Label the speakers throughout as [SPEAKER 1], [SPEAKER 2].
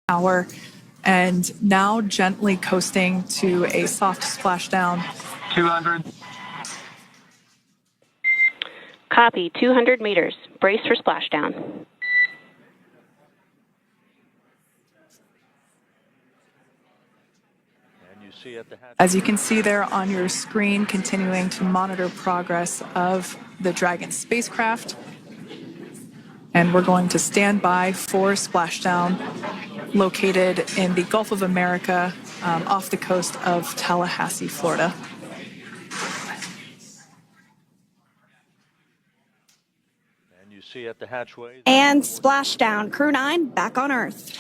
[SPEAKER 1] hour, and now gently coasting to a soft splashdown.
[SPEAKER 2] 200.
[SPEAKER 3] Copy, 200 meters. Brace for splashdown.
[SPEAKER 1] As you can see there on your screen, continuing to monitor progress of the Dragon spacecraft. And we're going to stand by for splashdown located in the Gulf of America off the coast of Tallahassee, Florida.
[SPEAKER 4] And you see at the hatchway.
[SPEAKER 5] And splashdown. Crew 9 back on Earth.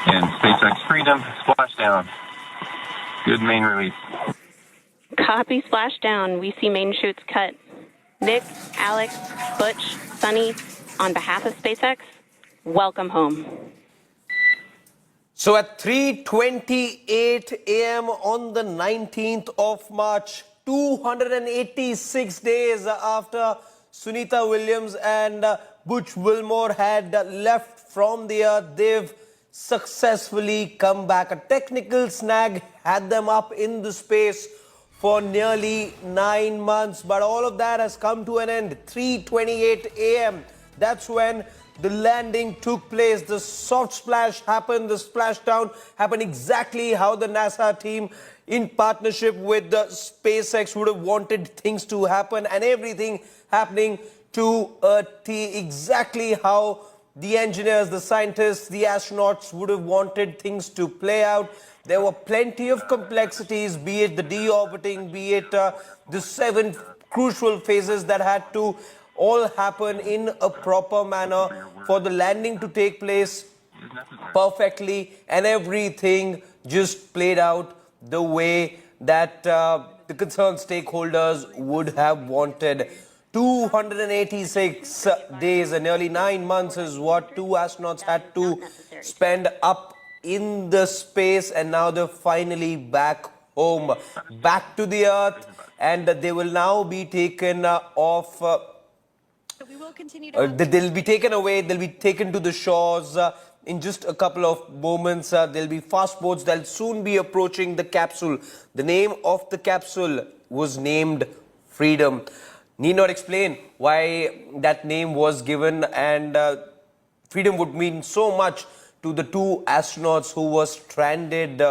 [SPEAKER 2] And SpaceX Freedom, splashdown. Good main release.
[SPEAKER 3] Copy, splashdown. We see main chutes cut. Nick, Alex, Butch, Sunny, on behalf of SpaceX, welcome home.
[SPEAKER 6] So at 3:28 a.m. on the 19th of March, 286 days after Sunita Williams and Butch Wilmore had left from the Earth, they've successfully come back. A technical snag had them up in the space for nearly 9 months, but all of that has come to an end. 3:28 a.m. That's when the landing took place. The soft splash happened. The splashdown happened exactly how the NASA team, in partnership with the SpaceX, would have wanted things to happen, and everything happening to a T, exactly how the engineers, the scientists, the astronauts would have wanted things to play out. There were plenty of complexities, be it the deorbiting, be it the 7 crucial phases that had to all happen in a proper manner for the landing to take place perfectly, and everything just played out the way that the concerned stakeholders would have wanted. 286 days and nearly 9 months is what 2 astronauts had to spend up in the space, and now they're finally back home, back to the Earth, and they will now be taken off. They'll be taken away, they'll be taken to the shores in just a couple of moments. There'll be fast boats that'll soon be approaching the capsule. The name of the capsule was named Freedom. Need not explain why that name was given, and freedom would mean so much to the 2 astronauts who were stranded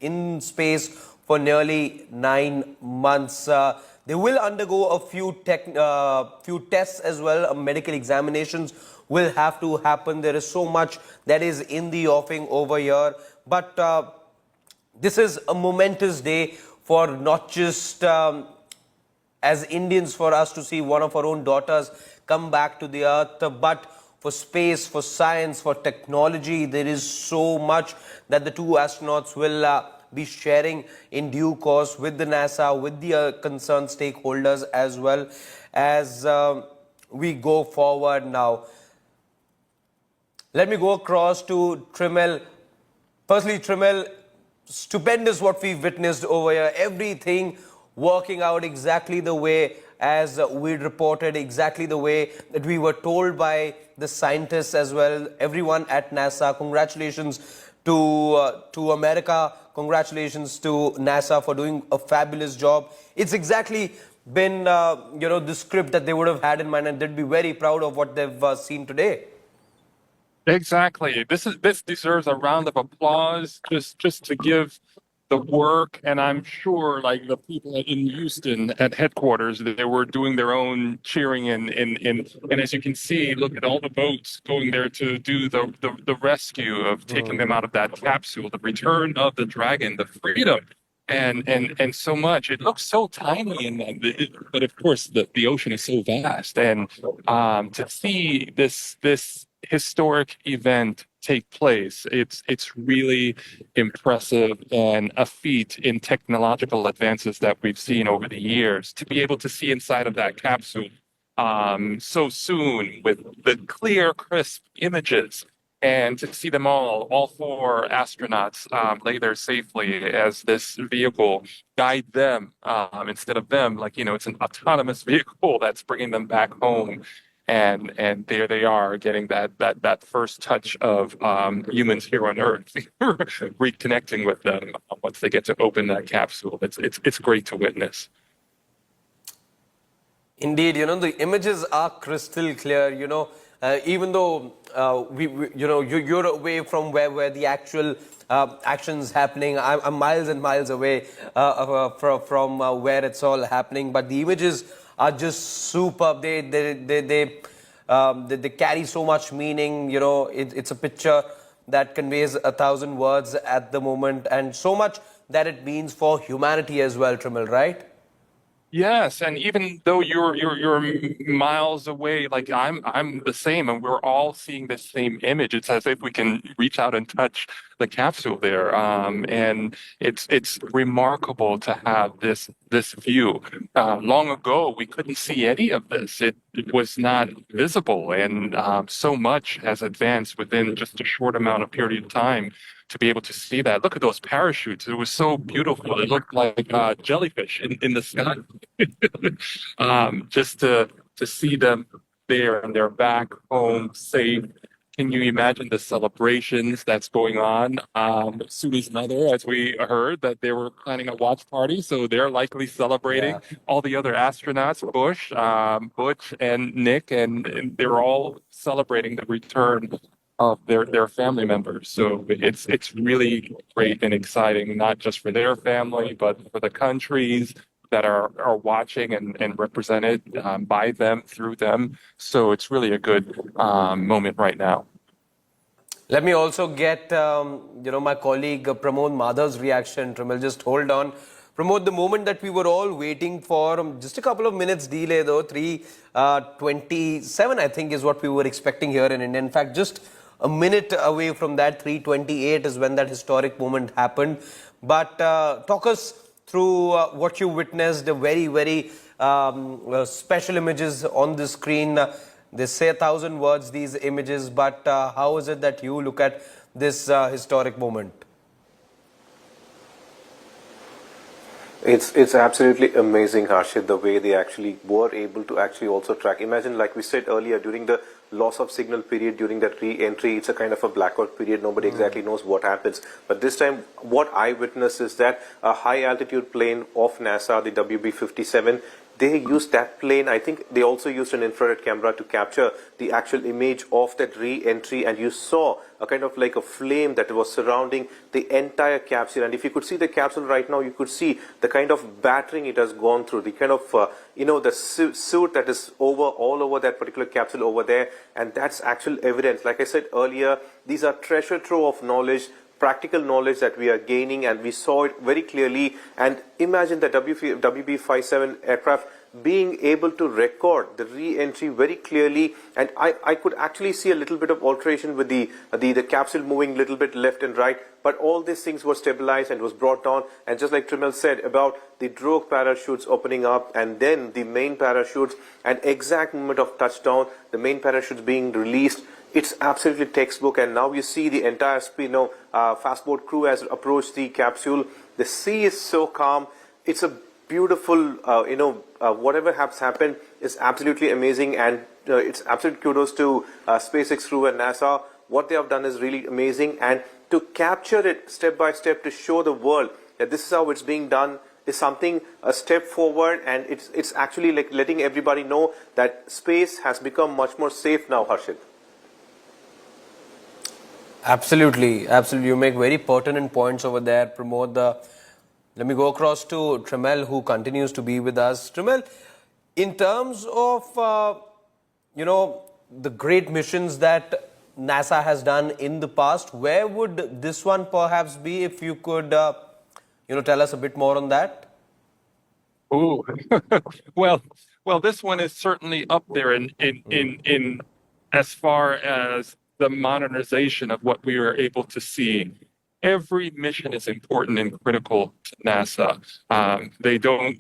[SPEAKER 6] in space for nearly 9 months. They will undergo a few tests as well. Medical examinations will have to happen. There is so much that is in the offing over here. But this is a momentous day for not just as Indians, for us to see one of our own daughters come back to the Earth, but for space, for science, for technology. There is so much that the 2 astronauts will be sharing in due course with the NASA, with the concerned stakeholders, as well as we go forward now. Let me go across to Trimel. Firstly, Trimel, stupendous what we've witnessed over here. Everything working out exactly the way as we reported, exactly the way that we were told by the scientists as well. Everyone at NASA, congratulations to America. Congratulations to NASA for doing a fabulous job. It's exactly been, the script that they would have had in mind, and they'd be very proud of what they've seen today.
[SPEAKER 7] Exactly. This deserves a round of applause just to give the work, and I'm sure like the people in Houston at headquarters, they were doing their own cheering, and as you can see, look at all the boats going there to do the rescue of taking them out of that capsule, the return of the Dragon, the Freedom, and so much. It looks so tiny, but of course the ocean is so vast, and to see this historic event take place, it's really impressive, and a feat in technological advances that we've seen over the years. To be able to see inside of that capsule so soon with the clear, crisp images And to see them all four astronauts lay there safely as this vehicle guide them instead of them, like, it's an autonomous vehicle that's bringing them back home. And there they are getting that first touch of humans here on Earth, reconnecting with them once they get to open that capsule. It's great to witness.
[SPEAKER 6] Indeed, the images are crystal clear, even though you're away from where the actual action's happening. I'm miles and miles away from where it's all happening, but the images are just superb. They carry so much meaning. It's a picture that conveys 1,000 words at the moment, and so much that it means for humanity as well, Trimil, right?
[SPEAKER 7] Yes, and even though you're miles away, like I'm the same, and we're all seeing the same image. It's as if we can reach out and touch the capsule there, and it's remarkable to have this view. Long ago, we couldn't see any of this. It was not visible, and so much has advanced within just a short amount of period of time to be able to see that. Look at those parachutes. It was so beautiful. It looked like jellyfish in the sky. Just to see them there and they're back home safe. Can you imagine the celebrations that's going on? Suni's mother, as we heard, that they were planning a watch party, so they're likely celebrating.
[SPEAKER 6] Yeah.
[SPEAKER 7] All the other astronauts, Butch and Nick, and they're all celebrating the return of their family members. So it's really great and exciting, not just for their family, but for the countries that are watching and represented by them, through them. So it's really a good moment right now.
[SPEAKER 6] Let me also get my colleague Pramod Madhav's reaction. Trimil, just hold on. Pramod, the moment that we were all waiting for, just a couple of minutes delay though, 3:27 I think is what we were expecting here in India. In fact, just a minute away from that, 3:28 is when that historic moment happened. But talk us through what you witnessed, the very, very special images on the screen. They say 1,000 words, these images, but how is it that you look at this historic moment?
[SPEAKER 8] It's absolutely amazing, Harshit, the way they actually were able to actually also track. Imagine, like we said earlier, during the loss of signal period, during that re-entry, it's a kind of a blackout period. Nobody exactly knows what happens. But this time, what I witnessed is that a high-altitude plane of NASA, the WB-57, they used that plane. I think they also used an infrared camera to capture the actual image of that re-entry, and you saw a kind of like a flame that was surrounding the entire capsule. And if you could see the capsule right now, you could see the kind of battering it has gone through, the kind of the suit that is all over that particular capsule over there, and that's actual evidence. Like I said earlier, these are treasure trove of knowledge, practical knowledge that we are gaining, and we saw it very clearly. And imagine the WB-57 aircraft being able to record the re-entry very clearly, and I could actually see a little bit of alteration with the capsule moving a little bit left and right, but all these things were stabilized and was brought down. And just like Trimil said about the drogue parachutes opening up and then the main parachutes, and exact moment of touchdown, the main parachutes being released, it's absolutely textbook. And now you see the entire fastboat crew has approached the capsule. The sea is so calm. It's a beautiful, whatever has happened is absolutely amazing, and it's absolute kudos to SpaceX crew and NASA. What they have done is really amazing, and to capture it step by step to show the world that this is how it's being done is something, a step forward, and it's actually like letting everybody know that space has become much more safe now, Harshit.
[SPEAKER 6] Absolutely. You make very pertinent points over there, Pramod. Let me go across to Trimil, who continues to be with us. Trimil, in terms of, the great missions that NASA has done in the past, where would this one perhaps be, if you could, tell us a bit more on that?
[SPEAKER 7] Ooh, well, this one is certainly up there in as far as the modernization of what we were able to see. Every mission is important and critical to NASA. They don't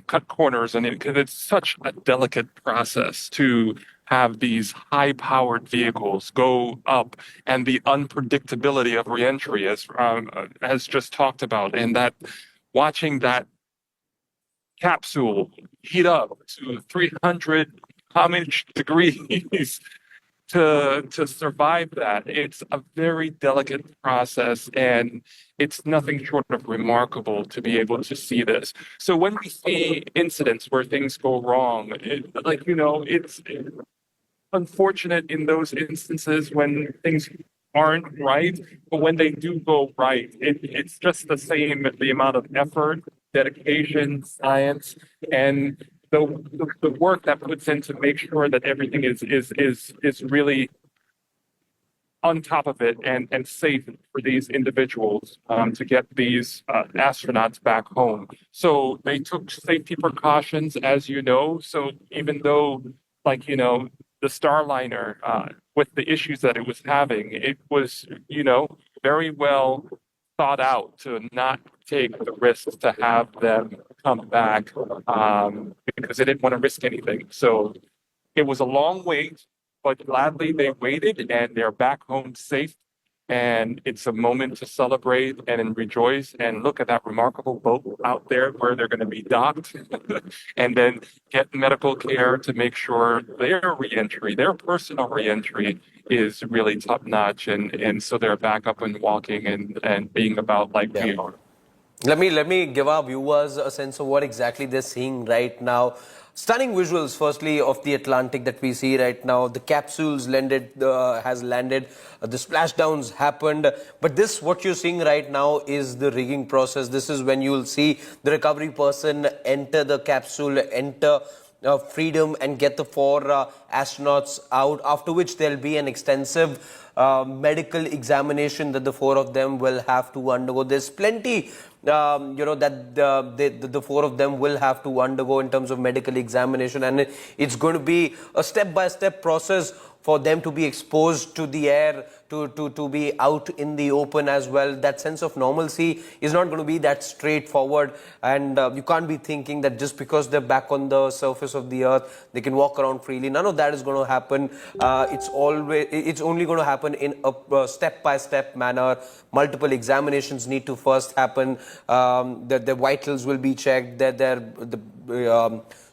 [SPEAKER 7] cut corners, and because it's such a delicate process to have these high-powered vehicles go up, and the unpredictability of reentry, as just talked about, and that watching that capsule heat up to 300 how many degrees to survive that. It's a very delicate process, and it's nothing short of remarkable to be able to see this. So when we see incidents where things go wrong, it's unfortunate in those instances when things aren't right, but when they do go right, it's just the amount of effort, dedication, science, and the work that puts in to make sure that everything is really on top of it and safe for these individuals to get these astronauts back home. So they took safety precautions, as you know. So even though, the Starliner, with the issues that it was having, it was, very well thought out to not take the risks to have them come back because they didn't want to risk anything. So it was a long wait, but gladly they waited, and they're back home safe. And it's a moment to celebrate and rejoice and look at that remarkable boat out there where they're going to be docked and then get medical care to make sure their reentry, their personal reentry, is really top notch. And so they're back up and walking and being about like we are.
[SPEAKER 6] Let me give our viewers a sense of what exactly they're seeing right now. Stunning visuals, firstly, of the Atlantic that we see right now. The capsules has landed. The splashdowns happened. But this, what you're seeing right now, is the rigging process. This is when you'll see the recovery person enter the capsule, enter freedom, and get the 4 astronauts out, after which there'll be an extensive medical examination that the 4 of them will have to undergo. There's plenty that the 4 of them will have to undergo in terms of medical examination, and it's going to be a step-by-step process for them to be exposed to the air, to be out in the open as well. That sense of normalcy is not going to be that straightforward, and you can't be thinking that just because they're back on the surface of the earth, they can walk around freely. None of that is going to happen. It's only going to happen in a step-by-step manner. Multiple examinations need to first happen. The vitals will be checked.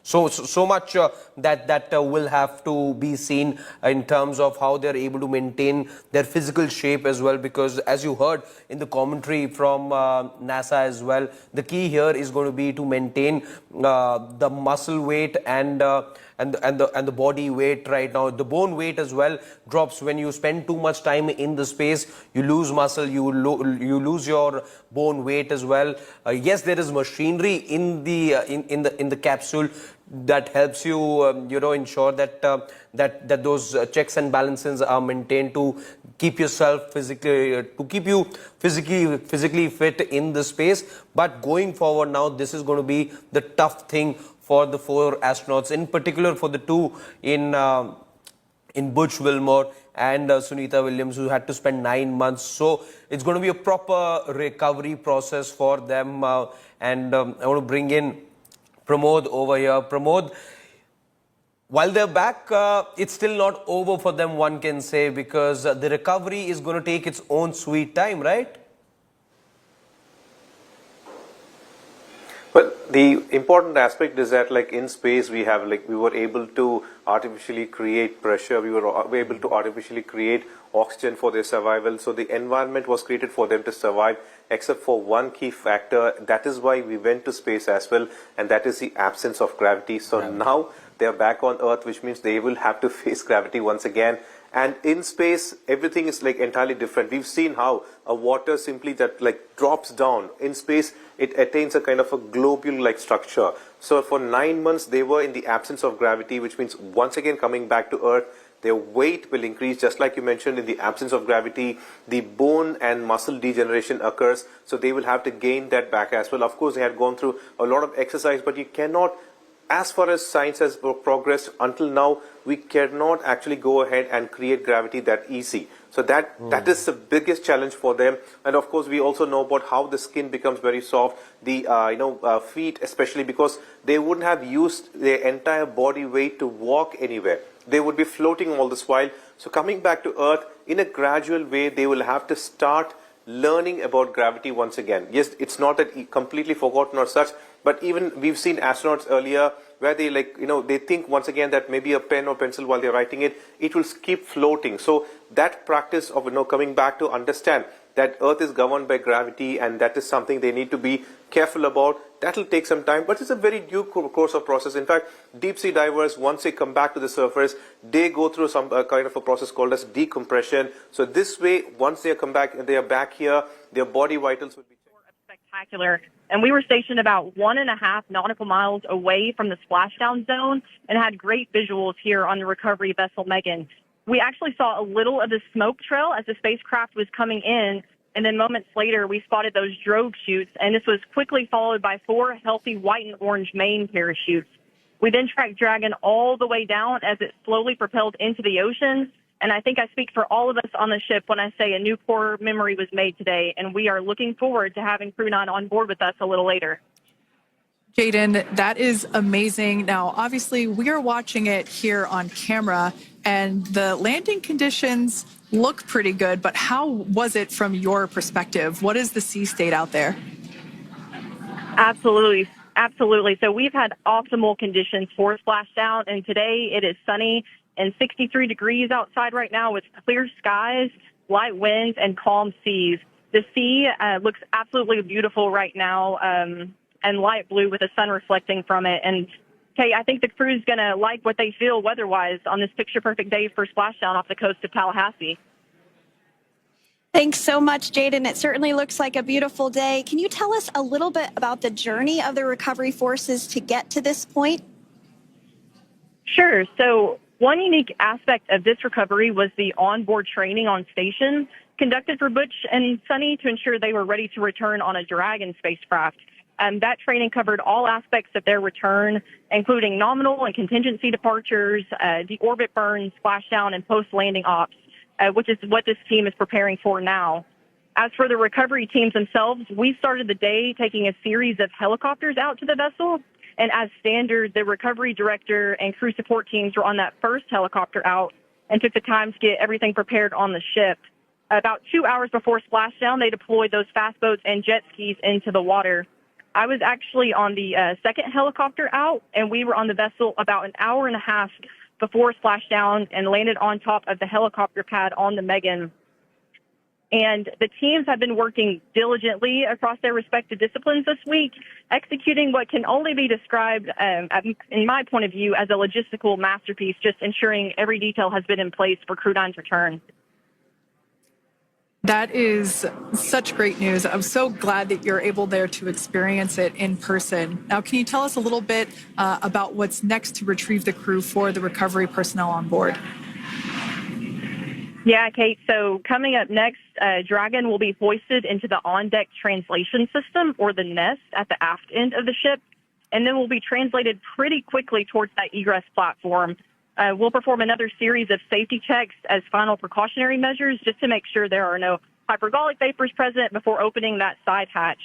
[SPEAKER 6] So much that will have to be seen in terms of how they're able to maintain their physical shape as well, because as you heard in the commentary from NASA as well, the key here is going to be to maintain the muscle weight and the body weight right now. The bone weight as well drops when you spend too much time in the space. You lose muscle, you lose your bone weight as well. Yes, there is machinery in the capsule that helps you ensure that that those checks and balances are maintained to keep yourself physically fit in the space. But going forward now, this is going to be the tough thing for the 4 astronauts, in particular for the 2 in Butch Wilmore and Sunita Williams, who had to spend 9 months. So it's going to be a proper recovery process for them. And I want to bring in Pramod over here. Pramod, while they're back, it's still not over for them, one can say, because the recovery is going to take its own sweet time, right?
[SPEAKER 8] Well, the important aspect is that, like in space, we were able to artificially create pressure. We were able to artificially create oxygen for their survival. So the environment was created for them to survive, except for one key factor. That is why we went to space as well, and that is the absence of gravity. So now they are back on Earth, which means they will have to face gravity once again. And in space, everything is like entirely different. We've seen how a water simply that like drops down. In space, it attains a kind of a globule-like structure. So for 9 months, they were in the absence of gravity, which means once again coming back to Earth, their weight will increase. Just like you mentioned, in the absence of gravity, the bone and muscle degeneration occurs. So they will have to gain that back as well. Of course, they had gone through a lot of exercise, but you cannot, as far as science has progressed until now, we cannot actually go ahead and create gravity that easy. So that is the biggest challenge for them. And of course, we also know about how the skin becomes very soft. The feet, especially because they wouldn't have used their entire body weight to walk anywhere. they would be floating all this while. So coming back to Earth, in a gradual way, they will have to start learning about gravity once again. Yes, it's not that completely forgotten or such, but even we've seen astronauts earlier where they they think once again that maybe a pen or pencil while they're writing it, it will keep floating. So that practice of coming back to understand that Earth is governed by gravity and that is something they need to be careful about. That will take some time, but it's a very due course of process. In fact, deep sea divers, once they come back to the surface, they go through some kind of a process called as decompression. So this way, once they come back, they are back here, their body vitals will be
[SPEAKER 9] spectacular. And we were stationed about 1.5 nautical miles away from the splashdown zone and had great visuals here on the recovery vessel Megan. We actually saw a little of the smoke trail as the spacecraft was coming in, and then moments later we spotted those drogue chutes, and this was quickly followed by 4 healthy white and orange main parachutes. We then tracked Dragon all the way down as it slowly propelled into the ocean, and I think I speak for all of us on the ship when I say a new core memory was made today, and we are looking forward to having Crew 9 on board with us a little later.
[SPEAKER 1] Jaden, that is amazing. Now, obviously, we are watching it here on camera, and the landing conditions look pretty good, but how was it from your perspective? What is the sea state out there?
[SPEAKER 9] Absolutely. Absolutely. So we've had optimal conditions for splashdown, and today it is sunny and 63 degrees outside right now with clear skies, light winds, and calm seas. The sea looks absolutely beautiful right now, and light blue with the sun reflecting from it. And Kate, I think the crew's going to like what they feel weather-wise on this picture-perfect day for splashdown off the coast of Tallahassee.
[SPEAKER 5] Thanks so much, Jaden. It certainly looks like a beautiful day. Can you tell us a little bit about the journey of the recovery forces to get to this point?
[SPEAKER 9] Sure. So one unique aspect of this recovery was the onboard training on station conducted for Butch and Sunny to ensure they were ready to return on a Dragon spacecraft. That training covered all aspects of their return, including nominal and contingency departures, the orbit burn, splashdown, and post-landing ops, which is what this team is preparing for now. As for the recovery teams themselves, we started the day taking a series of helicopters out to the vessel. And as standard, the recovery director and crew support teams were on that first helicopter out and took the time to get everything prepared on the ship. About 2 hours before splashdown, they deployed those fast boats and jet skis into the water. I was actually on the second helicopter out, and we were on the vessel about an hour and a half before splashdown and landed on top of the helicopter pad on the Megan. And the teams have been working diligently across their respective disciplines this week, executing what can only be described, in my point of view, as a logistical masterpiece, just ensuring every detail has been in place for Crew 9's return.
[SPEAKER 1] That is such great news. I'm so glad that you're able there to experience it in person. Now, can you tell us a little bit about what's next to retrieve the crew for the recovery personnel on board?
[SPEAKER 9] Yeah, Kate. So coming up next, Dragon will be hoisted into the on-deck translation system, or the nest, at the aft end of the ship, and then will be translated pretty quickly towards that egress platform. We'll perform another series of safety checks as final precautionary measures just to make sure there are no hypergolic vapors present before opening that side hatch.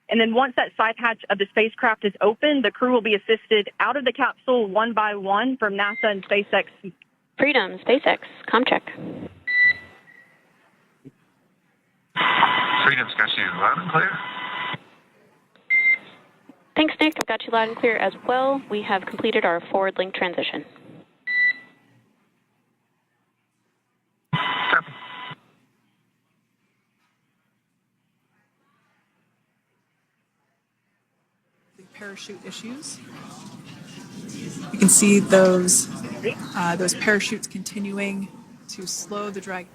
[SPEAKER 9] And then once that side hatch of the spacecraft is open, the crew will be assisted out of the capsule one by one from NASA and SpaceX.
[SPEAKER 3] Freedom, SpaceX, ComCheck.
[SPEAKER 2] Freedom's got you loud and clear.
[SPEAKER 3] Thanks, Nick. I've got you loud and clear as well. We have completed our forward link transition.
[SPEAKER 2] Copy.
[SPEAKER 1] The parachute issues. You can see those parachutes continuing to slow the Dragon.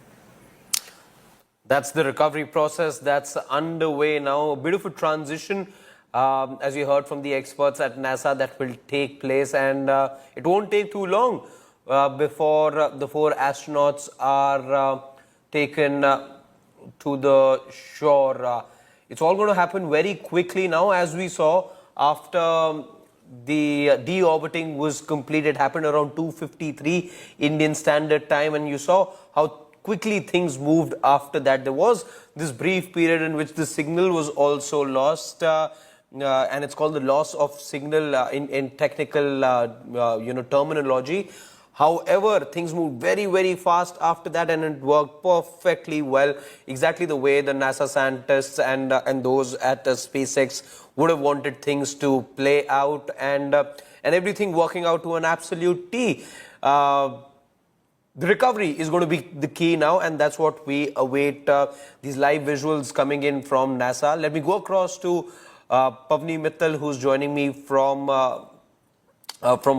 [SPEAKER 6] That's the recovery process that's underway now. A bit of a transition, as you heard from the experts at NASA, that will take place, and it won't take too long before the 4 astronauts are taken to the shore. It's all going to happen very quickly now, as we saw after the deorbiting was completed. It happened around 2:53 Indian Standard Time, and you saw how quickly things moved after that. There was this brief period in which the signal was also lost, and it's called the loss of signal in technical terminology. However, things moved very, very fast after that, and it worked perfectly well, exactly the way the NASA scientists and those at SpaceX would have wanted things to play out, and everything working out to an absolute T. The recovery is going to be the key now, and that's what we await, these live visuals coming in from NASA. Let me go across to Pavni Mittal, who's joining me from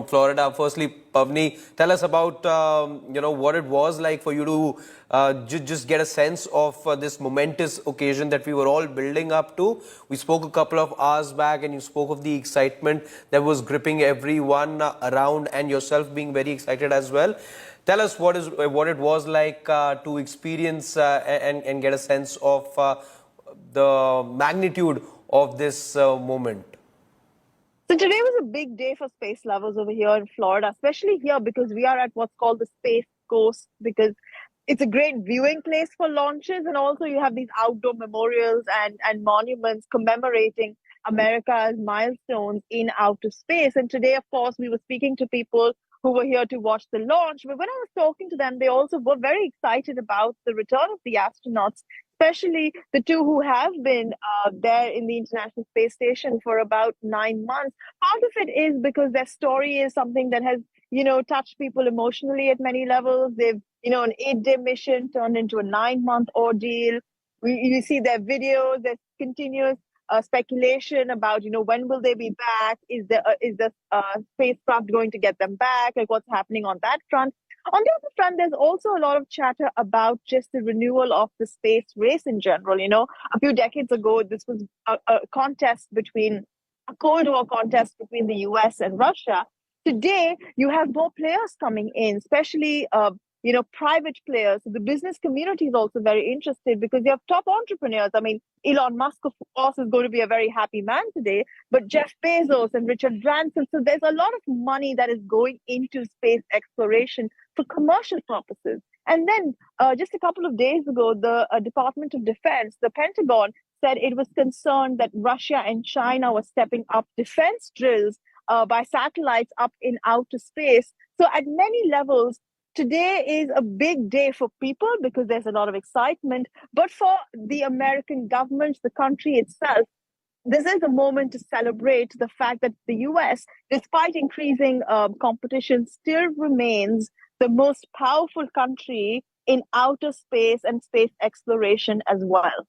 [SPEAKER 6] Florida. Firstly, Pavni, tell us about what it was like for you to just get a sense of this momentous occasion that we were all building up to. We spoke a couple of hours back, and you spoke of the excitement that was gripping everyone around, and yourself being very excited as well. Tell us what it was like to experience and get a sense of the magnitude of this moment.
[SPEAKER 10] So today was a big day for space lovers over here in Florida, especially here because we are at what's called the Space Coast, because it's a great viewing place for launches, and also you have these outdoor memorials and monuments commemorating America's milestones in outer space. And today, of course, we were speaking to people who were here to watch the launch. But when I was talking to them, they also were very excited about the return of the astronauts, especially the two who have been there in the International Space Station for about 9 months. Part of it is because their story is something that has, touched people emotionally at many levels. They've, an 8-day mission turned into a 9-month ordeal. You see their videos, there's continuous speculation about, when will they be back? Is the spacecraft going to get them back? Like, what's happening on that front? On the other front, there's also a lot of chatter about just the renewal of the space race in general. A few decades ago, this was a Cold War contest between the US and Russia. Today, you have more players coming in, especially private players. The business community is also very interested because you have top entrepreneurs. I mean, Elon Musk, of course, is going to be a very happy man today, but Jeff Bezos and Richard Branson. So there's a lot of money that is going into space exploration for commercial purposes. And then just a couple of days ago, the Department of Defense, the Pentagon, said it was concerned that Russia and China were stepping up defense drills by satellites up in outer space. So at many levels, today is a big day for people because there's a lot of excitement, but for the American government, the country itself, this is a moment to celebrate the fact that the US, despite increasing competition, still remains the most powerful country in outer space and space exploration as well.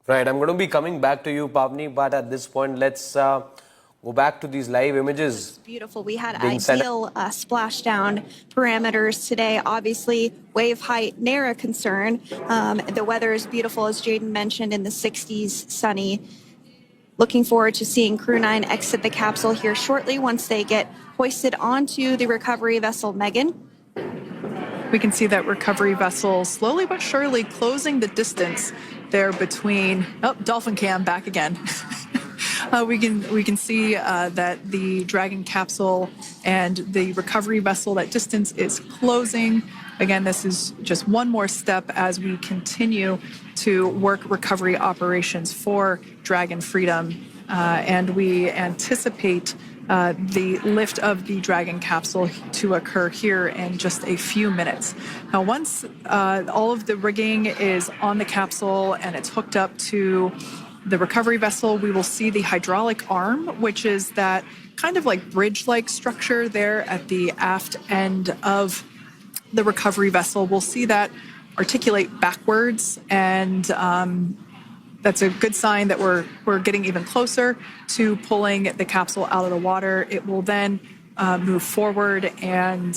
[SPEAKER 6] Right, I'm going to be coming back to you, Pavni, but at this point, let's go back to these live images.
[SPEAKER 5] Beautiful. We had ideal splashdown parameters today. Obviously, wave height, ne'er a concern. The weather is beautiful, as Jaden mentioned, in the 60s, sunny. Looking forward to seeing Crew 9 exit the capsule here shortly once they get hoisted onto the recovery vessel Megan.
[SPEAKER 1] We can see that recovery vessel slowly but surely closing the distance there between, Dolphin Cam back again. We can see that the Dragon capsule and the recovery vessel, that distance is closing. Again, this is just one more step as we continue to work recovery operations for Dragon Freedom, and we anticipate the lift of the Dragon capsule to occur here in just a few minutes. Now, once all of the rigging is on the capsule and it's hooked up to the recovery vessel, we will see the hydraulic arm, which is that kind of like bridge-like structure there at the aft end of the recovery vessel. We'll see that articulate backwards, and that's a good sign that we're getting even closer to pulling the capsule out of the water. It will then move forward, and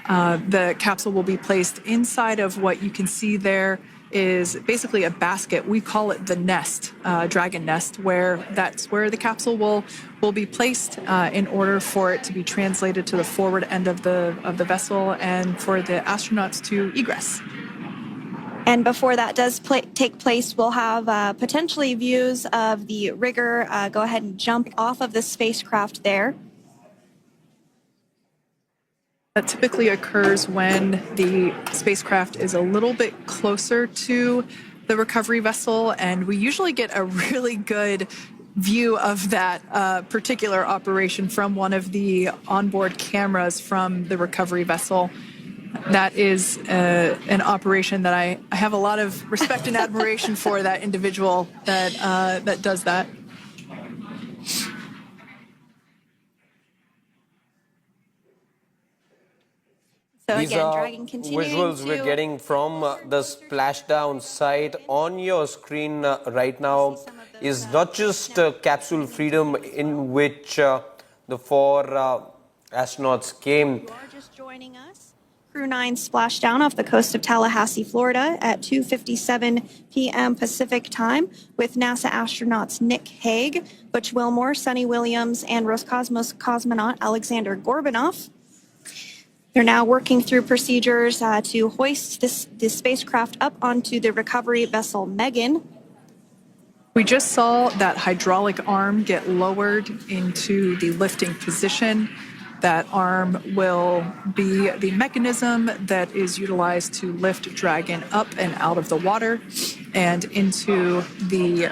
[SPEAKER 1] the capsule will be placed inside of what you can see there is basically a basket. We call it the nest, Dragon nest, that's where the capsule will be placed in order for it to be translated to the forward end of the vessel and for the astronauts to egress.
[SPEAKER 5] And before that does take place, we'll have potentially views of the rigger go ahead and jump off of the spacecraft there.
[SPEAKER 1] That typically occurs when the spacecraft is a little bit closer to the recovery vessel, and we usually get a really good view of that particular operation from one of the onboard cameras from the recovery vessel. That is an operation that I have a lot of respect and admiration for, that individual that does that.
[SPEAKER 5] So
[SPEAKER 6] These
[SPEAKER 5] again,
[SPEAKER 6] are
[SPEAKER 5] Dragon continuing
[SPEAKER 6] visuals we're
[SPEAKER 5] to
[SPEAKER 6] getting from the splashdown site. On your screen right now is not just Capsule Freedom, in which the four astronauts came.
[SPEAKER 5] You are just joining us. Crew 9 splashed down off the coast of Tallahassee, Florida at 2:57 p.m. Pacific time with NASA astronauts Nick Hague, Butch Wilmore, Sunita Williams, and Roscosmos cosmonaut Alexander Gorbanov. They're now working through procedures to hoist this spacecraft up onto the recovery vessel Megan.
[SPEAKER 1] We just saw that hydraulic arm get lowered into the lifting position. That arm will be the mechanism that is utilized to lift Dragon up and out of the water and into the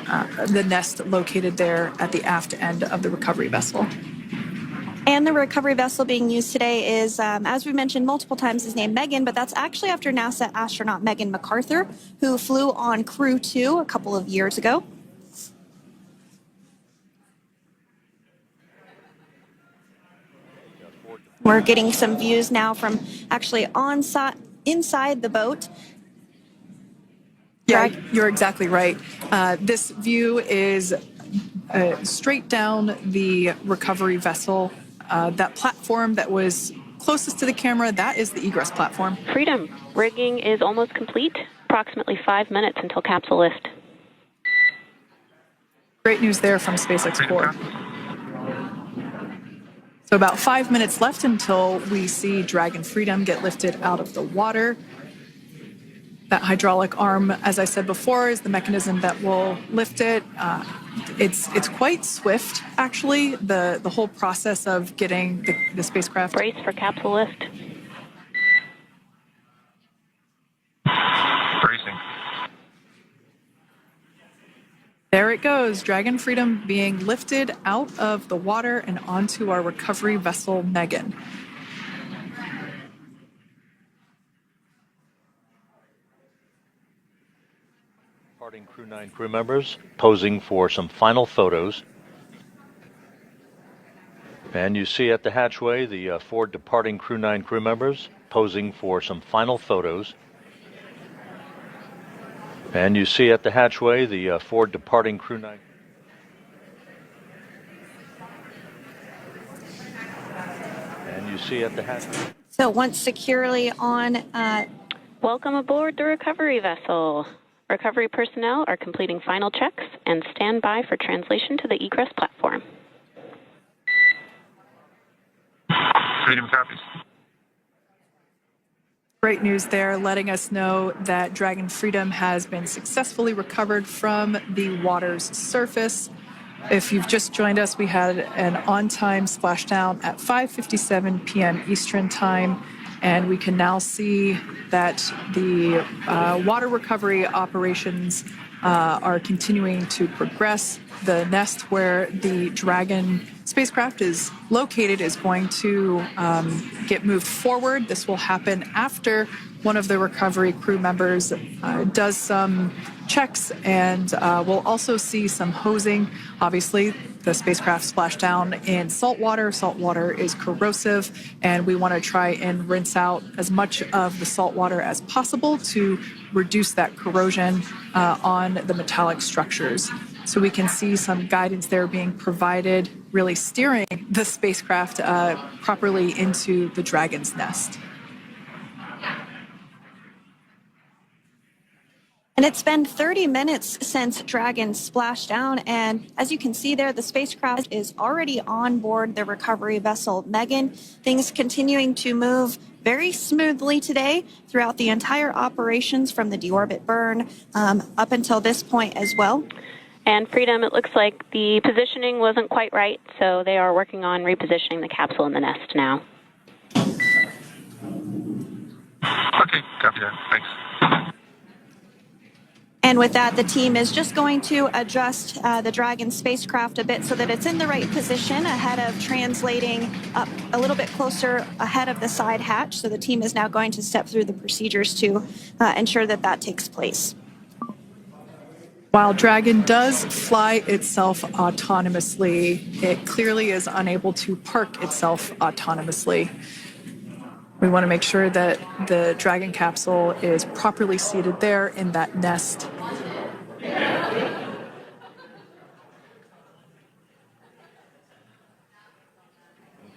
[SPEAKER 1] nest located there at the aft end of the recovery vessel.
[SPEAKER 5] And the recovery vessel being used today is, as we mentioned multiple times, is named Megan, but that's actually after NASA astronaut Megan McArthur, who flew on Crew 2 a couple of years ago. We're getting some views now from actually inside the boat.
[SPEAKER 1] Yeah, you're exactly right. This view is straight down the recovery vessel. That platform that was closest to the camera, that is the egress platform.
[SPEAKER 3] Freedom. Rigging is almost complete. Approximately 5 minutes until capsule lift.
[SPEAKER 1] Great news there from SpaceX board. So about 5 minutes left until we see Dragon Freedom get lifted out of the water. That hydraulic arm, as I said before, is the mechanism that will lift it. It's quite swift, actually, the whole process of getting the spacecraft.
[SPEAKER 3] Brace for capsule lift.
[SPEAKER 2] Bracing.
[SPEAKER 1] There it goes, Dragon Freedom being lifted out of the water and onto our recovery vessel, Megan.
[SPEAKER 4] Departing Crew 9 crew members posing for some final photos. And you see at the hatchway the 4 departing Crew 9 crew members posing for some final photos. And you see at the hatchway the 4 departing Crew 9. And you see at the hatchway.
[SPEAKER 5] So once securely on...
[SPEAKER 3] Welcome aboard the recovery vessel. Recovery personnel are completing final checks and stand by for translation to the egress platform.
[SPEAKER 2] Freedom copies.
[SPEAKER 1] Great news there, letting us know that Dragon Freedom has been successfully recovered from the water's surface. If you've just joined us, we had an on-time splashdown at 5:57 p.m. Eastern Time, and we can now see that the water recovery operations are continuing to progress. The nest where the Dragon spacecraft is located is going to get moved forward. This will happen after one of the recovery crew members does some checks, and we'll also see some hosing. Obviously, the spacecraft splashed down in salt water. Salt water is corrosive, and we want to try and rinse out as much of the salt water as possible to reduce that corrosion on the metallic structures. So we can see some guidance there being provided, really steering the spacecraft properly into the Dragon's nest.
[SPEAKER 5] And it's been 30 minutes since Dragon splashed down, and as you can see there, the spacecraft is already on board the recovery vessel Megan. Things continuing to move very smoothly today throughout the entire operations from the deorbit burn up until this point as well.
[SPEAKER 3] And Freedom, it looks like the positioning wasn't quite right, so they are working on repositioning the capsule in the nest now.
[SPEAKER 2] Okay, copy that. Thanks.
[SPEAKER 5] And with that, the team is just going to adjust the Dragon spacecraft a bit so that it's in the right position ahead of translating up a little bit closer ahead of the side hatch. So the team is now going to step through the procedures to ensure that that takes place.
[SPEAKER 1] While Dragon does fly itself autonomously, it clearly is unable to park itself autonomously. We want to make sure that the Dragon capsule is properly seated there in that nest.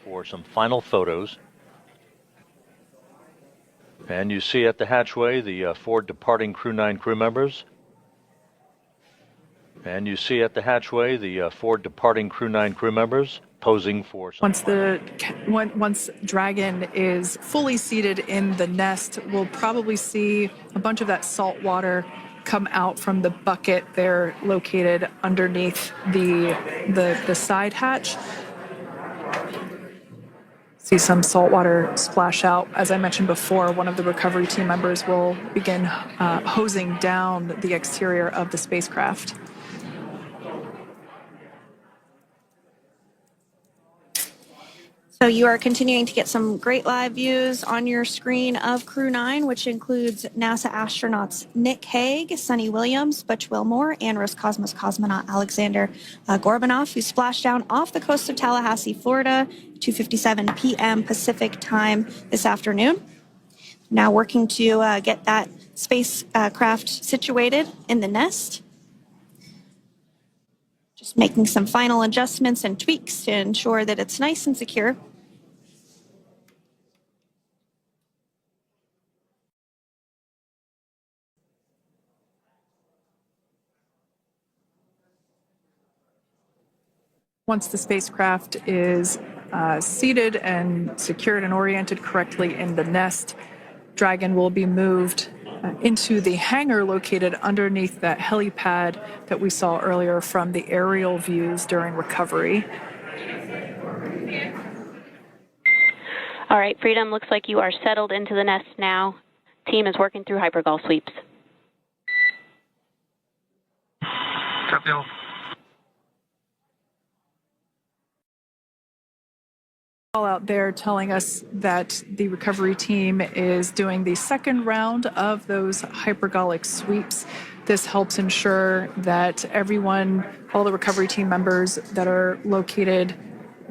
[SPEAKER 4] For some final photos. And you see at the hatchway the 4 departing Crew 9 crew members. And you see at the hatchway the 4 departing Crew 9 crew members posing for some...
[SPEAKER 1] Once Dragon is fully seated in the nest, we'll probably see a bunch of that salt water come out from the bucket there located underneath the side hatch. See some salt water splash out. As I mentioned before, one of the recovery team members will begin hosing down the exterior of the spacecraft.
[SPEAKER 5] So you are continuing to get some great live views on your screen of Crew 9, which includes NASA astronauts Nick Hague, Sunita Williams, Butch Wilmore, and Roscosmos cosmonaut Alexander Gorbanov, who splashed down off the coast of Tallahassee, Florida, 2:57 p.m. Pacific time this afternoon. Now working to get that spacecraft situated in the nest. Just making some final adjustments and tweaks to ensure that it's nice and secure.
[SPEAKER 1] Once the spacecraft is seated and secured and oriented correctly in the nest, Dragon will be moved into the hangar located underneath that helipad that we saw earlier from the aerial views during recovery.
[SPEAKER 3] All right, Freedom, looks like you are settled into the nest now. Team is working through hypergol sweeps.
[SPEAKER 2] Copy all.
[SPEAKER 1] All out there telling us that the recovery team is doing the second round of those hypergolic sweeps. This helps ensure that everyone, all the recovery team members that are located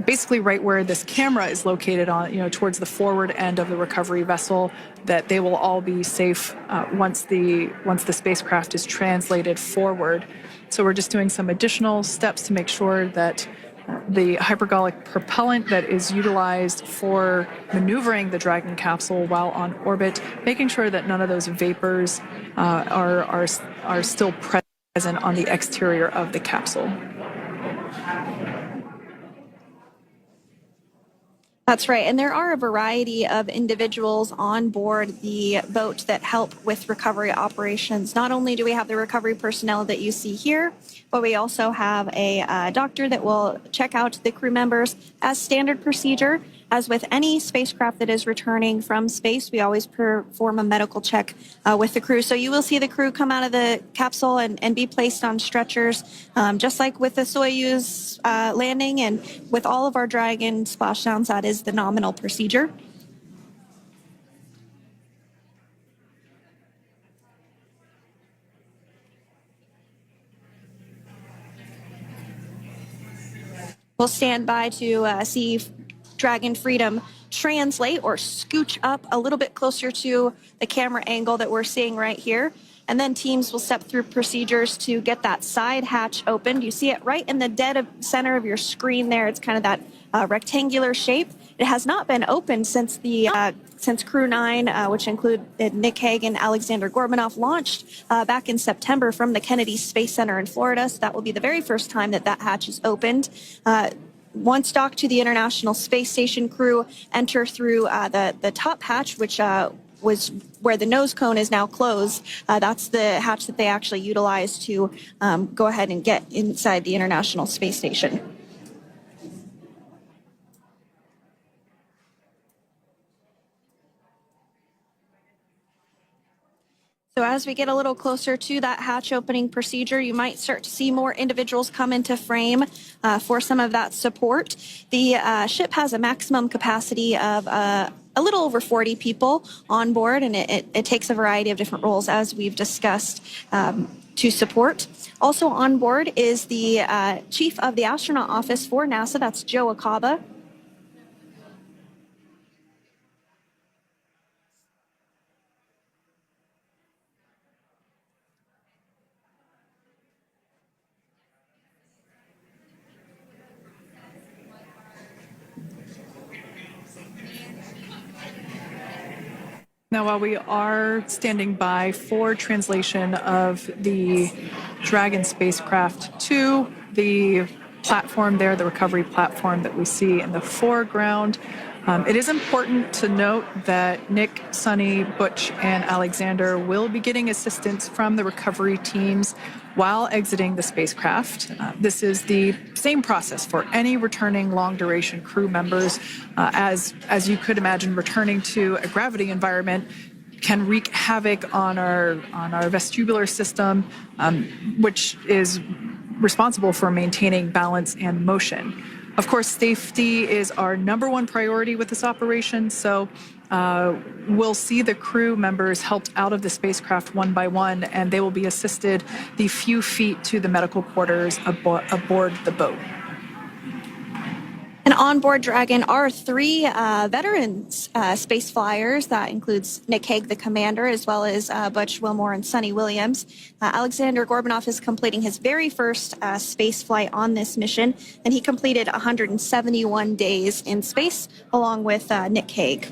[SPEAKER 1] basically right where this camera is located on, towards the forward end of the recovery vessel, that they will all be safe once the spacecraft is translated forward. So we're just doing some additional steps to make sure that the hypergolic propellant that is utilized for maneuvering the Dragon capsule while on orbit, making sure that none of those vapors are still present on the exterior of the capsule.
[SPEAKER 5] That's right. And there are a variety of individuals on board the boat that help with recovery operations. Not only do we have the recovery personnel that you see here, but we also have a doctor that will check out the crew members as standard procedure. As with any spacecraft that is returning from space, we always perform a medical check with the crew. So you will see the crew come out of the capsule and be placed on stretchers, just like with the Soyuz landing and with all of our Dragon splashdowns, that is the nominal procedure. We'll stand by to see Dragon Freedom translate or scooch up a little bit closer to the camera angle that we're seeing right here. And then teams will step through procedures to get that side hatch opened. You see it right in the dead center of your screen there. It's kind of that rectangular shape. It has not been opened since Crew 9, which include Nick Hague and Alexander Gorbanov, launched back in September from the Kennedy Space Center in Florida. So that will be the very first time that hatch is opened. Once docked to the International Space Station, crew enter through the top hatch, which was where the nose cone is now closed. That's the hatch that they actually utilize to go ahead and get inside the International Space Station. So as we get a little closer to that hatch opening procedure, you might start to see more individuals come into frame for some of that support. The ship has a maximum capacity of a little over 40 people on board, and it takes a variety of different roles, as we've discussed, to support. Also on board is the chief of the astronaut office for NASA, that's Joe Acaba.
[SPEAKER 1] Now, while we are standing by for translation of the Dragon spacecraft to the platform there, the recovery platform that we see in the foreground, it is important to note that Nick, Sunny, Butch, and Alexander will be getting assistance from the recovery teams while exiting the spacecraft. This is the same process for any returning long-duration crew members. As you could imagine, returning to a gravity environment can wreak havoc on our vestibular system, which is responsible for maintaining balance and motion. Of course, safety is our number one priority with this operation, so we'll see the crew members helped out of the spacecraft one by one, and they will be assisted the few feet to the medical quarters aboard the boat.
[SPEAKER 5] And on board Dragon are three veterans space flyers. That includes Nick Hague, the commander, as well as Butch Wilmore and Sunita Williams. Alexander Gorbunov is completing his very first space flight on this mission, and he completed 171 days in space along with Nick Hague.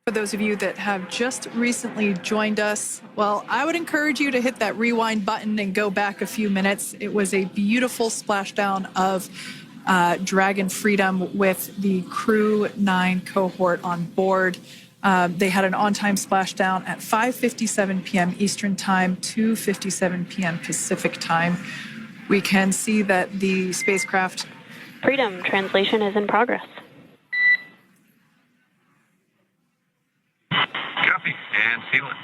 [SPEAKER 1] For those of you that have just recently joined us, well, I would encourage you to hit that rewind button and go back a few minutes. It was a beautiful splashdown of Dragon Freedom with the Crew 9 cohort on board. They had an on-time splashdown at 5:57 p.m. Eastern Time, 2:57 p.m. Pacific Time. We can see that the spacecraft...
[SPEAKER 3] Freedom translation is in progress.
[SPEAKER 2] Copy, and sealant.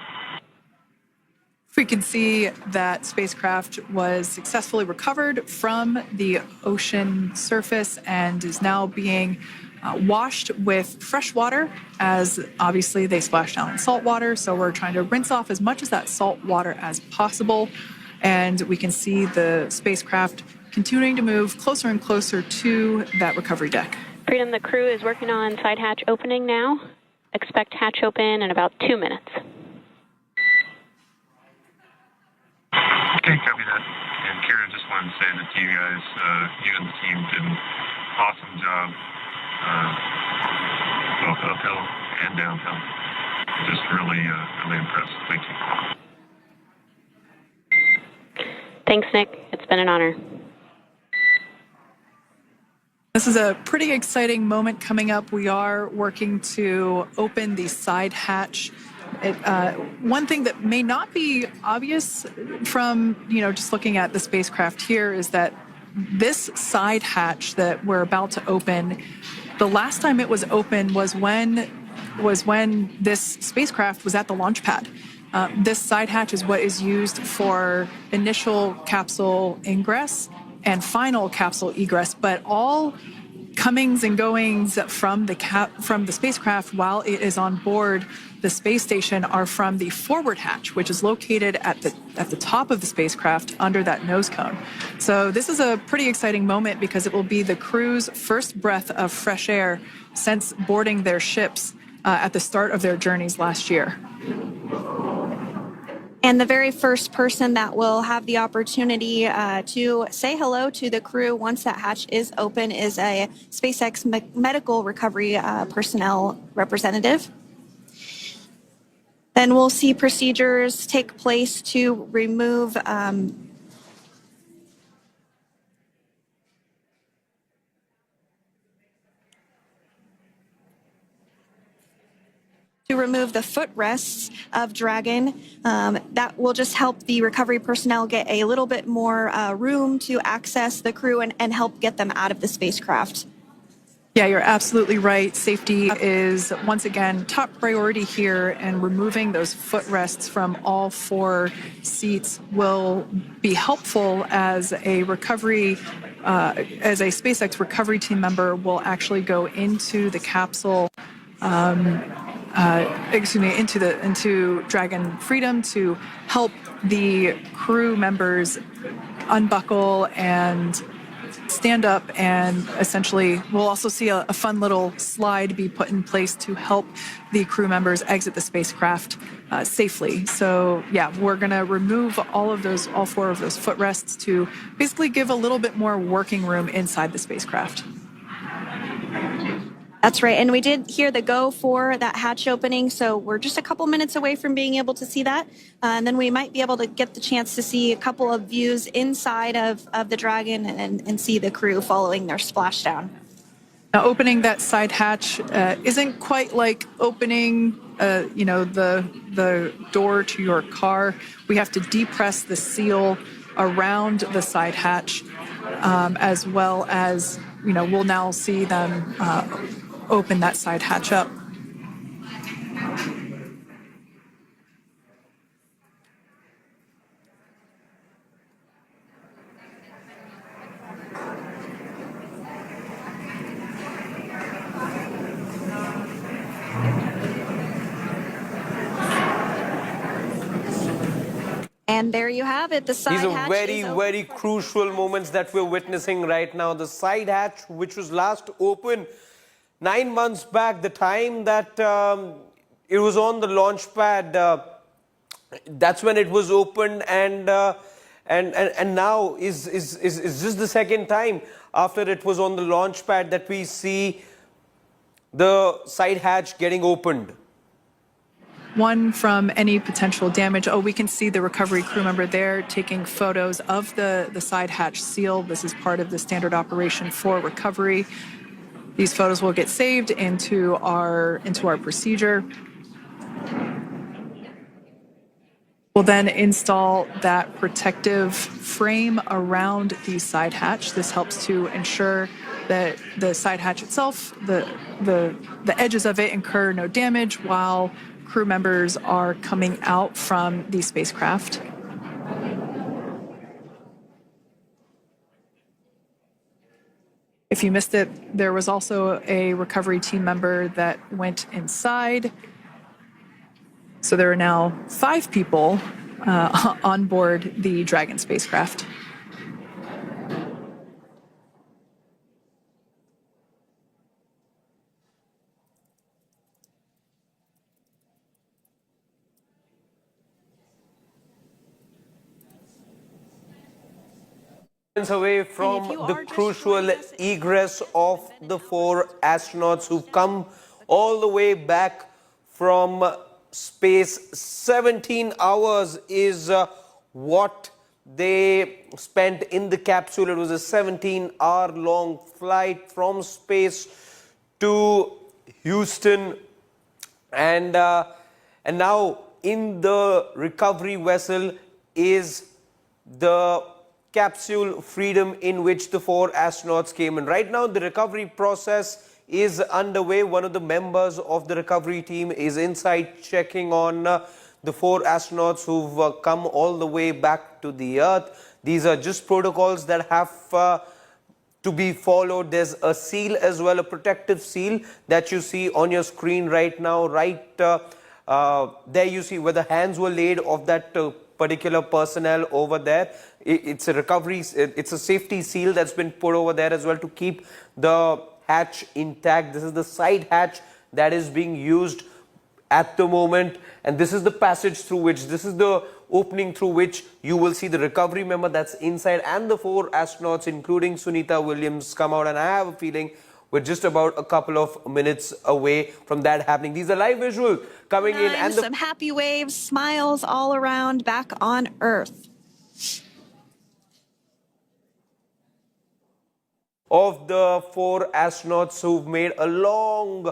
[SPEAKER 1] We can see that spacecraft was successfully recovered from the ocean surface and is now being washed with fresh water, as obviously they splashed down in salt water. So we're trying to rinse off as much of that salt water as possible. And we can see the spacecraft continuing to move closer and closer to that recovery deck.
[SPEAKER 3] Freedom, the crew is working on side hatch opening now. Expect hatch open in about 2 minutes.
[SPEAKER 2] Okay, copy that. And Kira, just wanted to say that to you guys, you and the team did an awesome job, both uphill and downhill. Just really, really impressed. Thank you.
[SPEAKER 3] Thanks, Nick. It's been an honor.
[SPEAKER 1] This is a pretty exciting moment coming up. We are working to open the side hatch. One thing that may not be obvious from, just looking at the spacecraft here is that this side hatch that we're about to open, the last time it was open was when this spacecraft was at the launch pad. This side hatch is what is used for initial capsule ingress and final capsule egress, but all comings and goings from the spacecraft while it is on board the space station are from the forward hatch, which is located at the top of the spacecraft under that nose cone. So this is a pretty exciting moment because it will be the crew's first breath of fresh air since boarding their ships at the start of their journeys last year.
[SPEAKER 5] And the very first person that will have the opportunity to say hello to the crew once that hatch is open is a SpaceX medical recovery personnel representative. Then we'll see procedures take place to remove to remove the footrests of Dragon. That will just help the recovery personnel get a little bit more room to access the crew and help get them out of the spacecraft.
[SPEAKER 1] Yeah, you're absolutely right. Safety is, once again, top priority here, and removing those footrests from all 4 seats will be helpful as a recovery, as a SpaceX recovery team member will actually go into the capsule, into Dragon Freedom to help the crew members unbuckle and stand up, and essentially we'll also see a fun little slide be put in place to help the crew members exit the spacecraft safely. So yeah, we're going to remove all 4 of those footrests to basically give a little bit more working room inside the spacecraft.
[SPEAKER 5] That's right. And we did hear the go for that hatch opening. So we're just a couple minutes away from being able to see that. And then we might be able to get the chance to see a couple of views inside of the Dragon and see the crew following their splashdown.
[SPEAKER 1] Now, opening that side hatch isn't quite like opening, the door to your car. We have to depress the seal around the side hatch, as well as, we'll now see them open that side hatch up.
[SPEAKER 5] And there you have it. The side hatch.
[SPEAKER 6] These are very, very crucial moments that we're witnessing right now. The side hatch, which was last open 9 months back, the time that it was on the launch pad, that's when it was opened, and now is just the second time after it was on the launch pad that we see the side hatch getting opened.
[SPEAKER 1] One from any potential damage. Oh, we can see the recovery crew member there taking photos of the side hatch seal. This is part of the standard operation for recovery. These photos will get saved into our procedure. We'll then install that protective frame around the side hatch. This helps to ensure that the side hatch itself, the edges of it incur no damage while crew members are coming out from the spacecraft. If you missed it, there was also a recovery team member that went inside. So there are now 5 people on board the Dragon spacecraft.
[SPEAKER 6] Away from the crucial egress of the 4 astronauts who've come all the way back from space. 17 hours is what they spent in the capsule. It was a 17-hour-long flight from space to Houston, and now in the recovery vessel is the capsule Freedom, in which the 4 astronauts came in. Right now, the recovery process is underway. One of the members of the recovery team is inside checking on the 4 astronauts who've come all the way back to the Earth. These are just protocols that have to be followed. There's a seal as well, a protective seal that you see on your screen right now. Right there you see where the hands were laid of that particular personnel over there. It's a recovery, it's a safety seal that's been put over there as well to keep the hatch intact. This is the side hatch that is being used at the moment, and this is the passage through which, this is the opening through which you will see the recovery member that's inside and the 4 astronauts, including Sunita Williams, come out. And I have a feeling we're just about a couple of minutes away from that happening. These are live visual coming in, and
[SPEAKER 5] some happy waves, smiles all around back on Earth.
[SPEAKER 6] Of the 4 astronauts who've made a long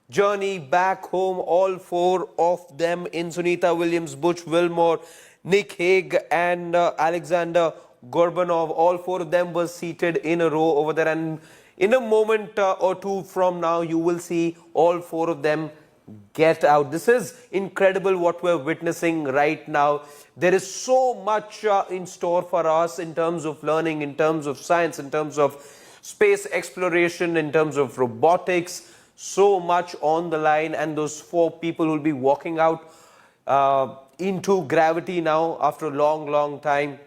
[SPEAKER 6] journey back home. All four of them in Sunita Williams, Butch Wilmore, Nick Hague and Alexander Gorbanov. All four of them were seated in a row over there, and in a moment or two from now you will see all four of them get out. This is incredible what we're witnessing right now. There is so much in store for us in terms of learning, in terms of science, in terms of space exploration, in terms of robotics. So much on the line, and those four people will be walking out into gravity now after a long time.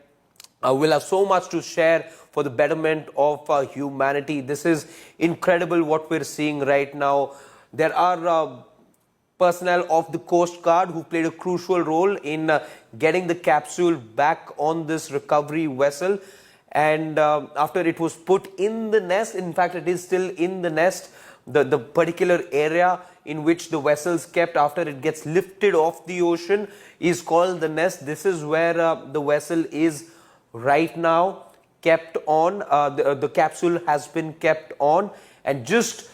[SPEAKER 6] We'll have so much to share for the betterment of humanity. This is incredible what we're seeing right now. There are personnel of the Coast Guard who played a crucial role in getting the capsule back on this recovery vessel. And after it was put in the nest, in fact it is still in the nest, the particular area in which the vessel's kept after it gets lifted off the ocean is called the nest. This is where the vessel is right now kept on. The capsule has been kept on, and just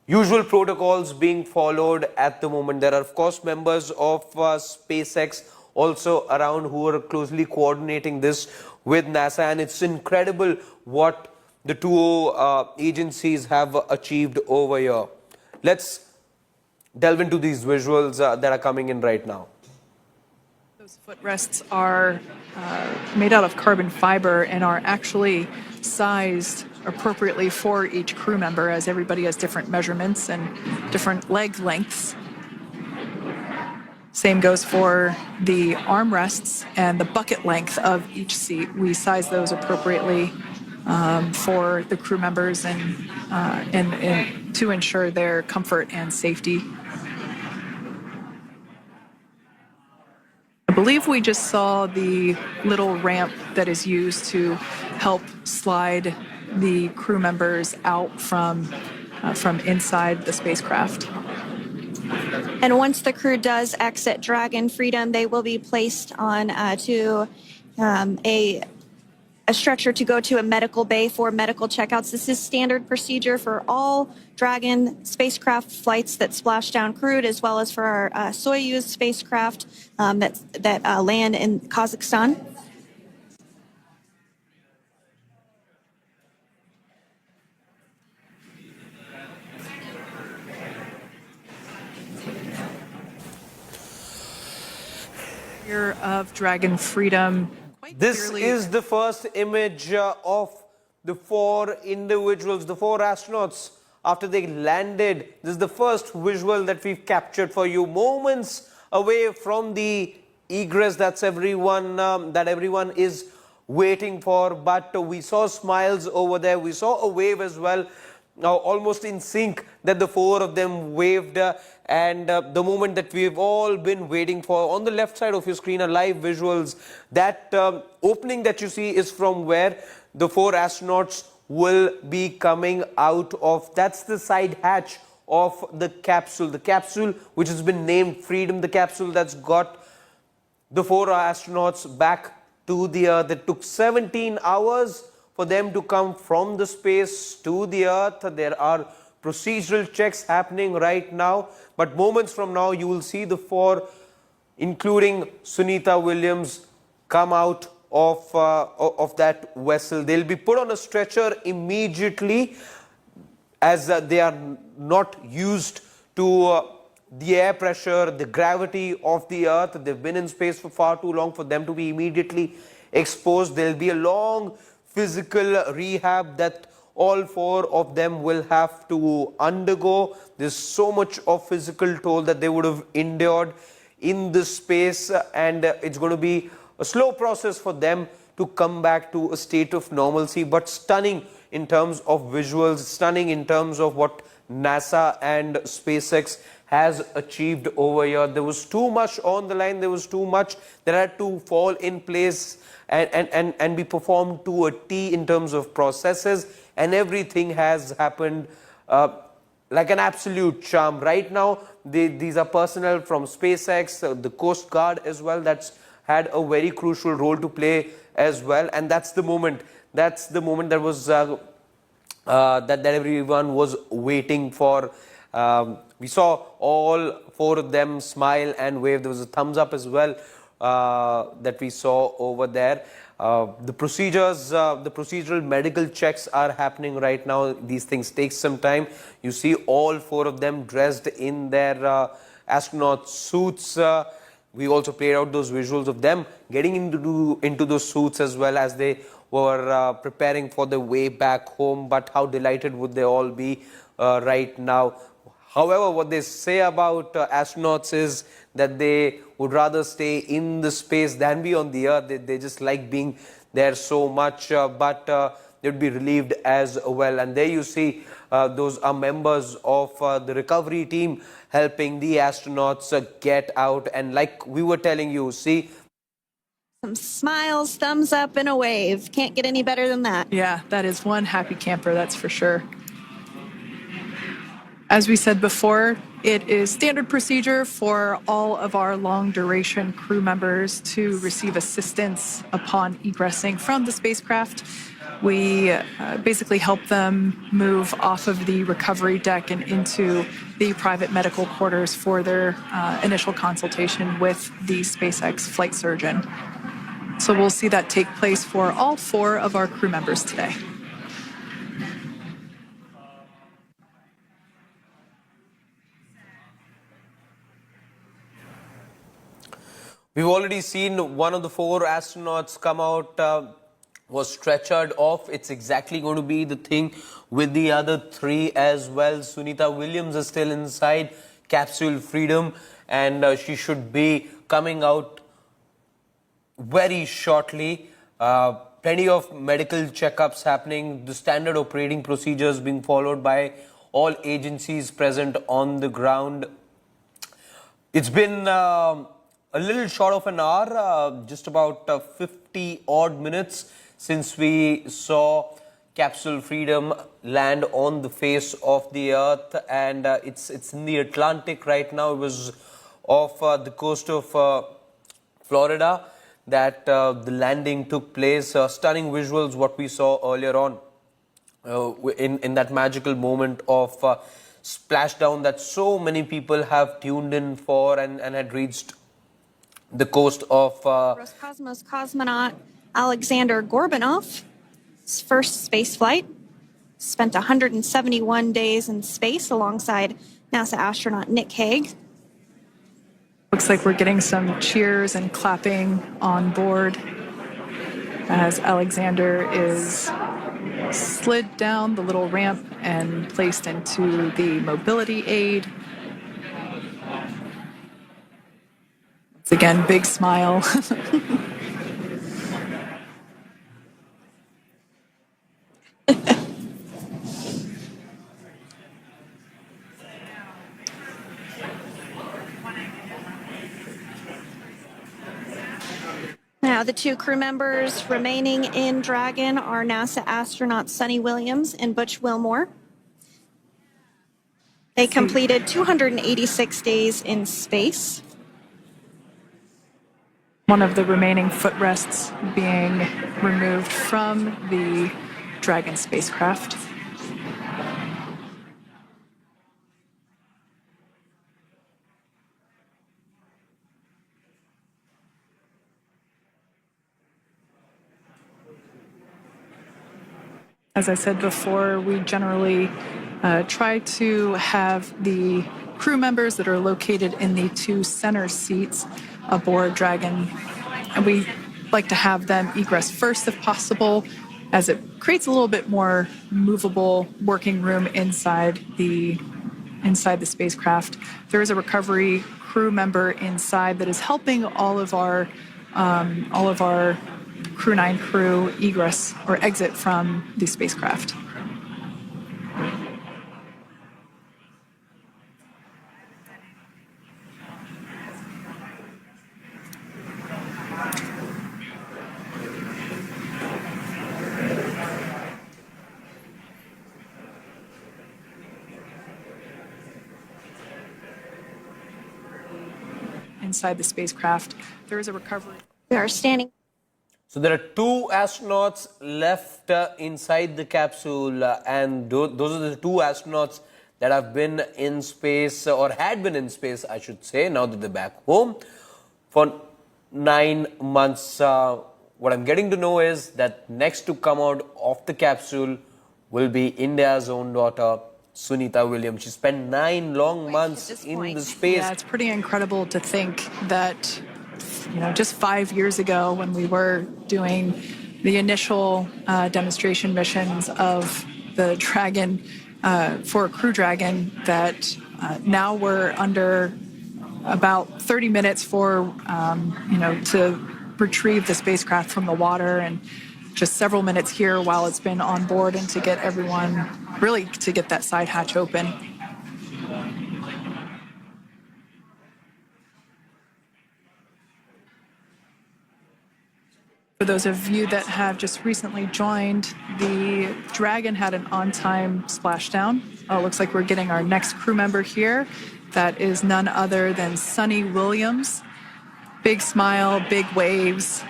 [SPEAKER 6] usual protocols being followed at the moment. There are of course members of SpaceX also around who are closely coordinating this with NASA, and it's incredible what the two agencies have achieved over here. Let's delve into these visuals that are coming in right now.
[SPEAKER 1] Those footrests are made out of carbon fiber and are actually sized appropriately for each crew member, as everybody has different measurements and different leg lengths. Same goes for the armrests and the bucket length of each seat. We size those appropriately for the crew members and to ensure their comfort and safety. I believe we just saw the little ramp that is used to help slide the crew members out from inside the spacecraft.
[SPEAKER 5] And once the crew does exit Dragon Freedom, they will be placed on to a structure to go to a medical bay for medical checkouts. This is standard procedure for all Dragon spacecraft flights that splash down crewed, as well as for our Soyuz spacecraft that land in Kazakhstan.
[SPEAKER 1] Of Dragon Freedom.
[SPEAKER 6] This is the first image of the four individuals, the four astronauts after they landed. This is the first visual that we've captured for you, moments away from the egress that everyone is waiting for. But we saw smiles over there. We saw a wave as well, almost in sync, that the four of them waved. And the moment that we've all been waiting for. On the left side of your screen are live visuals. That opening that you see is from where the four astronauts will be coming out of. That's the side hatch of the capsule. The capsule which has been named Freedom, the capsule that's got the four astronauts back to the Earth. It took 17 hours for them to come from the space to the Earth. There are procedural checks happening right now, but moments from now you will see the four, including Sunita Williams, come out of that vessel. They'll be put on a stretcher immediately, as they are not used to the air pressure, the gravity of the Earth. They've been in space for far too long for them to be immediately exposed. There'll be a long physical rehab that all four of them will have to undergo. There's so much of physical toll that they would have endured in this space, and it's going to be a slow process for them to come back to a state of normalcy, but stunning in terms of visuals, stunning in terms of what NASA and SpaceX has achieved over here. There was too much on the line, there was too much that had to fall in place and be performed to a T in terms of processes, and everything has happened like an absolute charm. Right now, these are personnel from SpaceX, the Coast Guard as well, that's had a very crucial role to play as well, and that's the moment that was that everyone was waiting for. We saw all four of them smile and wave. There was a thumbs up as well that we saw over there. The procedural medical checks are happening right now. These things take some time. You see all four of them dressed in their astronaut suits. We also played out those visuals of them getting into those suits as well as they were preparing for their way back home. But how delighted would they all be right now? However, what they say about astronauts is that they would rather stay in the space than be on the Earth. They just like being there so much, but they'd be relieved as well. And there you see those are members of the recovery team helping the astronauts get out. And like we were telling you, see,
[SPEAKER 5] some smiles, thumbs up, and a wave. Can't get any better than that.
[SPEAKER 1] Yeah, that is one happy camper, that's for sure. As we said before, it is standard procedure for all of our long-duration crew members to receive assistance upon egressing from the spacecraft. We basically help them move off of the recovery deck and into the private medical quarters for their initial consultation with the SpaceX flight surgeon. So we'll see that take place for all four of our crew members today.
[SPEAKER 6] We've already seen one of the four astronauts come out, was stretchered off. It's exactly going to be the thing with the other three as well. Sunita Williams is still inside capsule Freedom, and she should be coming out very shortly. Plenty of medical checkups happening, the standard operating procedures being followed by all agencies present on the ground. It's been a little short of an hour, just about 50 odd minutes since we saw capsule Freedom land on the face of the Earth, and it's in the Atlantic right now. It was off the coast of Florida that the landing took place. Stunning visuals, what we saw earlier on in that magical moment of splashdown that so many people have tuned in for and had reached the coast of
[SPEAKER 5] Roscosmos cosmonaut Alexander Gorbanov, his first space flight, spent 171 days in space alongside NASA astronaut Nick Hague.
[SPEAKER 1] Looks like we're getting some cheers and clapping on board as Alexander is slid down the little ramp and placed into the mobility aid. Once again, big smile.
[SPEAKER 5] Now, the two crew members remaining in Dragon are NASA astronauts Sunita Williams and Butch Wilmore. They completed 286 days in space.
[SPEAKER 1] One of the remaining footrests being removed from the Dragon spacecraft. As I said before, we generally try to have the crew members that are located in the two center seats aboard Dragon, and we like to have them egress first if possible, as it creates a little bit more movable working room inside the spacecraft. There is a recovery crew member inside that is helping all of our Crew 9 crew egress or exit from the spacecraft. Inside the spacecraft, there is a recovery.
[SPEAKER 5] We are standing.
[SPEAKER 6] So there are two astronauts left inside the capsule, and those are the two astronauts that have been in space, or had been in space, I should say, now that they're back home for 9 months. What I'm getting to know is that next to come out of the capsule will be India's own daughter, Sunita Williams. She spent 9 long months in the space.
[SPEAKER 1] Yeah, it's pretty incredible to think that, just 5 years ago when we were doing the initial demonstration missions of the Dragon, for Crew Dragon, that now we're under about 30 minutes for, to retrieve the spacecraft from the water, and just several minutes here while it's been on board, and to get everyone, really to get that side hatch open. For those of you that have just recently joined, the Dragon had an on-time splashdown. It looks like we're getting our next crew member here. That is none other than Sunita Williams. Big smile, big waves.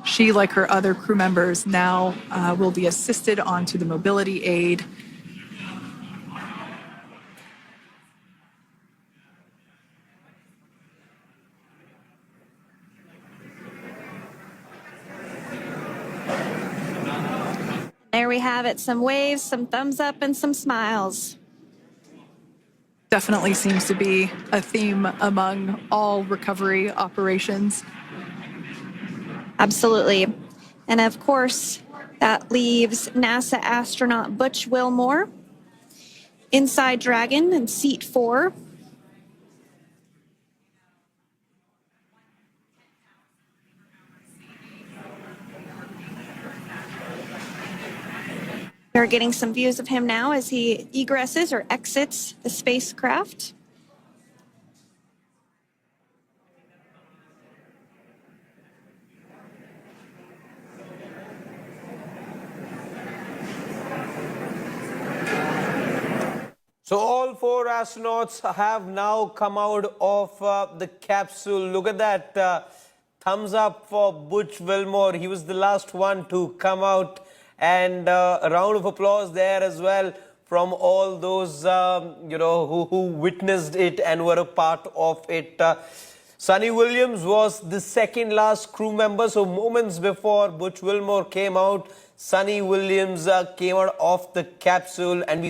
[SPEAKER 1] She, like her other crew members, now will be assisted onto the mobility aid.
[SPEAKER 5] There we have it, some waves, some thumbs up, and some smiles.
[SPEAKER 1] Definitely seems to be a theme among all recovery operations.
[SPEAKER 5] Absolutely. And of course, that leaves NASA astronaut Butch Wilmore inside Dragon in seat 4. We're getting some views of him now as he egresses or exits the spacecraft.
[SPEAKER 6] So all 4 astronauts have now come out of the capsule. Look at that. Thumbs up for Butch Wilmore. He was the last one to come out. And a round of applause there as well from all those, who witnessed it and were a part of it. Sunita Williams was the second last crew member. So moments before Butch Wilmore came out, Sunita Williams came out of the capsule, and we